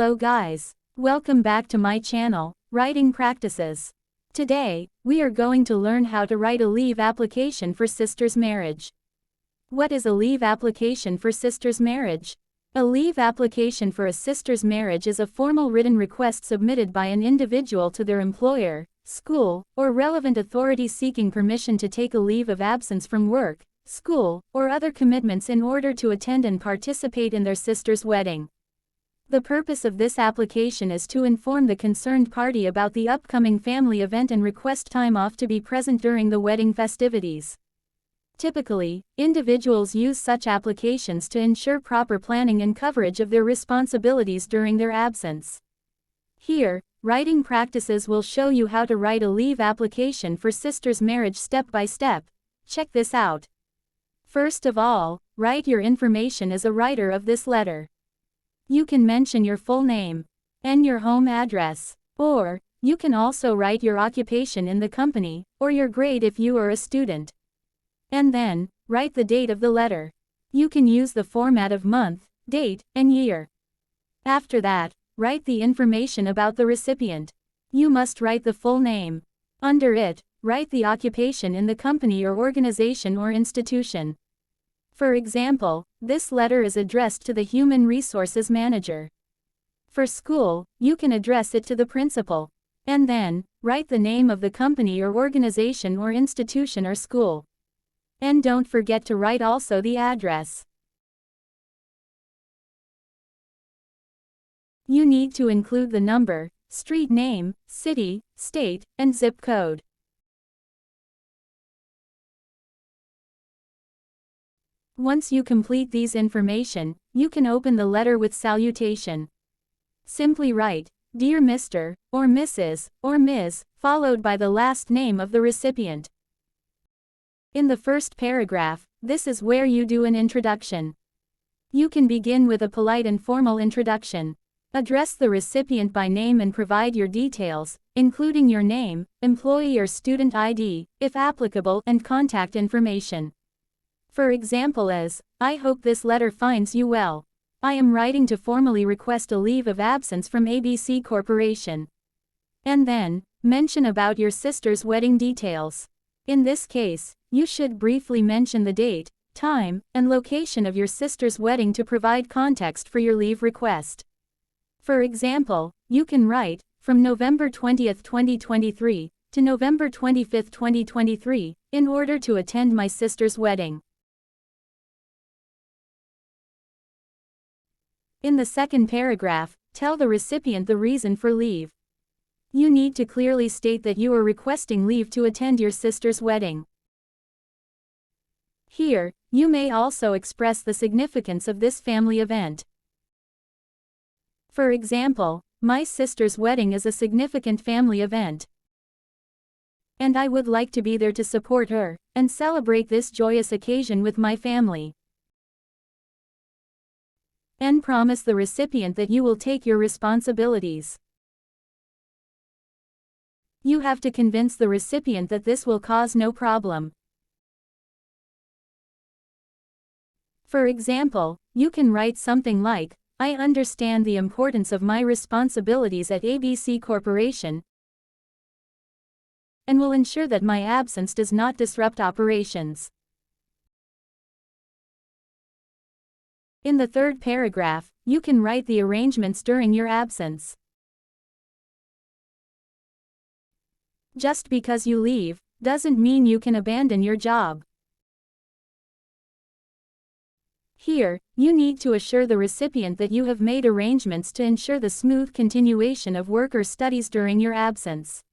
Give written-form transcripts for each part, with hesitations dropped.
Hello guys. Welcome back to my channel, Writing Practices. Today, we are going to learn how to write a leave application for sister's marriage. What is a leave application for sister's marriage? A leave application for a sister's marriage is a formal written request submitted by an individual to their employer, school, or relevant authority seeking permission to take a leave of absence from work, school, or other commitments in order to attend and participate in their sister's wedding. The purpose of this application is to inform the concerned party about the upcoming family event and request time off to be present during the wedding festivities. Typically, individuals use such applications to ensure proper planning and coverage of their responsibilities during their absence. Here, Writing Practices will show you how to write a leave application for sister's marriage step by step. Check this out. First of all, write your information as a writer of this letter. You can mention your full name and your home address, or you can also write your occupation in the company, or your grade if you are a student. And then, write the date of the letter. You can use the format of month, date, and year. After that, write the information about the recipient. You must write the full name. Under it, write the occupation in the company or organization or institution. For example, this letter is addressed to the Human Resources Manager. For school, you can address it to the principal. And then, write the name of the company or organization or institution or school. And don't forget to write also the address. You need to include the number, street name, city, state, and zip code. Once you complete these information, you can open the letter with salutation. Simply write, "Dear Mr. or Mrs. or Ms., followed by the last name of the recipient. In the first paragraph, this is where you do an introduction. You can begin with a polite and formal introduction. Address the recipient by name and provide your details, including your name, employee or student ID, if applicable, and contact information. For example as, I hope this letter finds you well. I am writing to formally request a leave of absence from ABC Corporation. And then, mention about your sister's wedding details. In this case, you should briefly mention the date, time, and location of your sister's wedding to provide context for your leave request. For example, you can write, from November 20th, 2023, to November 25th, 2023, in order to attend my sister's wedding. In the second paragraph, tell the recipient the reason for leave. You need to clearly state that you are requesting leave to attend your sister's wedding. Here, you may also express the significance of this family event. For example, my sister's wedding is a significant family event. And I would like to be there to support her, and celebrate this joyous occasion with my family. And promise the recipient that you will take your responsibilities. You have to convince the recipient that this will cause no problem. For example, you can write something like, I understand the importance of my responsibilities at ABC Corporation and will ensure that my absence does not disrupt operations. In the third paragraph, you can write the arrangements during your absence. Just because you leave, doesn't mean you can abandon your job. Here, you need to assure the recipient that you have made arrangements to ensure the smooth continuation of work or studies during your absence.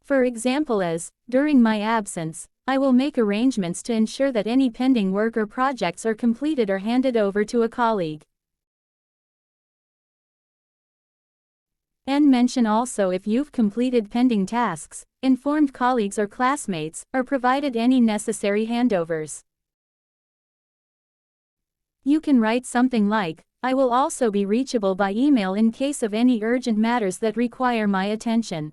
For example as, during my absence, I will make arrangements to ensure that any pending work or projects are completed or handed over to a colleague. And mention also if you've completed pending tasks, informed colleagues or classmates, or provided any necessary handovers. You can write something like, I will also be reachable by email in case of any urgent matters that require my attention.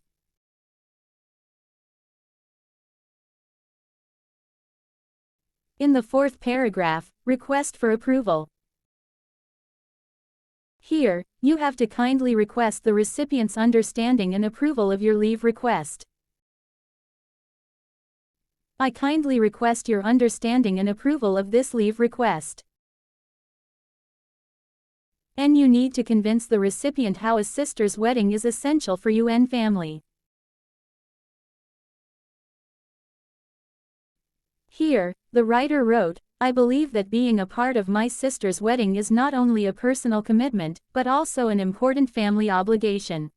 In the fourth paragraph, request for approval. Here, you have to kindly request the recipient's understanding and approval of your leave request. I kindly request your understanding and approval of this leave request. And you need to convince the recipient how a sister's wedding is essential for you and family. Here, the writer wrote, I believe that being a part of my sister's wedding is not only a personal commitment, but also an important family obligation.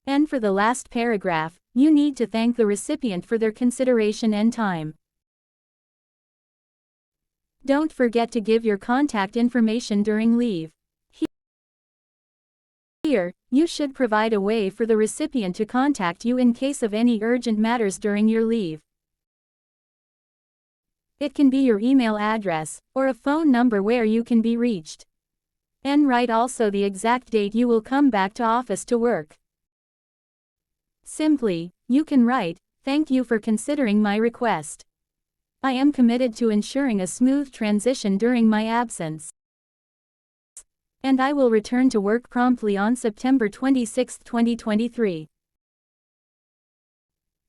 And for the last paragraph, you need to thank the recipient for their consideration and time. Don't forget to give your contact information during leave. Here, you should provide a way for the recipient to contact you in case of any urgent matters during your leave. It can be your email address, or a phone number where you can be reached. And write also the exact date you will come back to office to work. Simply, you can write, "Thank you for considering my request. I am committed to ensuring a smooth transition during my absence. And I will return to work promptly on September 26, 2023.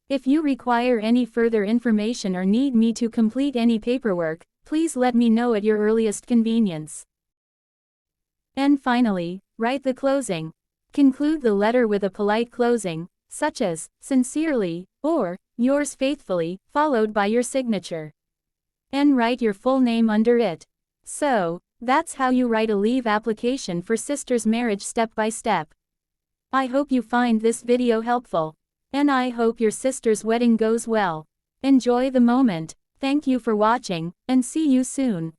If you require any further information or need me to complete any paperwork, please let me know at your earliest convenience." And finally, write the closing. Conclude the letter with a polite closing, such as, "Sincerely," or, "Yours faithfully," followed by your signature. And write your full name under it. So, that's how you write a leave application for sister's marriage step by step. I hope you find this video helpful. And I hope your sister's wedding goes well. Enjoy the moment. Thank you for watching, and see you soon.